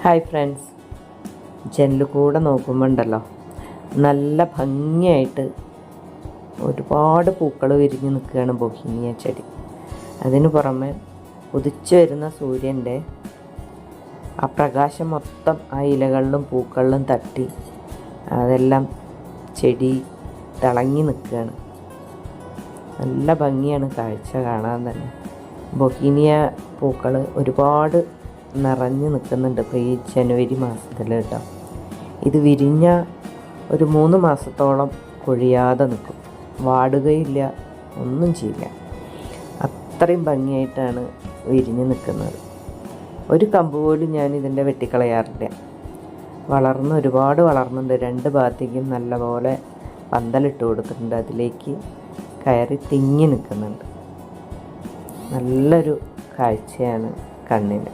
Hi friends, ജനലിൽ കൂടെ നോക്കുമ്പോൾ ഉണ്ടല്ലോ നല്ല ഭംഗിയായിട്ട് ഒരുപാട് പൂക്കൾ വിരിഞ്ഞ് നിൽക്കുകയാണ് ബൊഹീനിയ ചെടി. അതിന് പുറമെ ഉദിച്ചു വരുന്ന സൂര്യൻ്റെ ആ പ്രകാശം മൊത്തം ആ ഇലകളിലും പൂക്കളിലും തട്ടി അതെല്ലാം ചെടി തിളങ്ങി നിൽക്കുകയാണ്. നല്ല ഭംഗിയാണ് കാഴ്ച കാണാൻ തന്നെ. ബൊഹീനിയ പൂക്കൾ ഒരുപാട് നിറഞ്ഞു നിൽക്കുന്നുണ്ട് ഇപ്പോൾ ഈ ജനുവരി മാസത്തിൽ കേട്ടോ. ഇത് വിരിഞ്ഞ ഒരു 3 മാസത്തോളം കൊഴിയാതെ നിൽക്കും, വാടുകയില്ല, ഒന്നും ചെയ്യില്ല. അത്രയും ഭംഗിയായിട്ടാണ് വിരിഞ്ഞ് നിൽക്കുന്നത്. ഒരു കമ്പ് പോലും ഞാൻ ഇതിൻ്റെ വെട്ടിക്കളയാറില്ല. ഒരുപാട് വളർന്നുണ്ട്. 2 ഭാഗത്തേക്കും നല്ലപോലെ പന്തലിട്ട് കൊടുത്തിട്ടുണ്ട്. അതിലേക്ക് കയറി തിങ്ങി നിൽക്കുന്നുണ്ട്. നല്ലൊരു കാഴ്ചയാണ് കണ്ണിന്.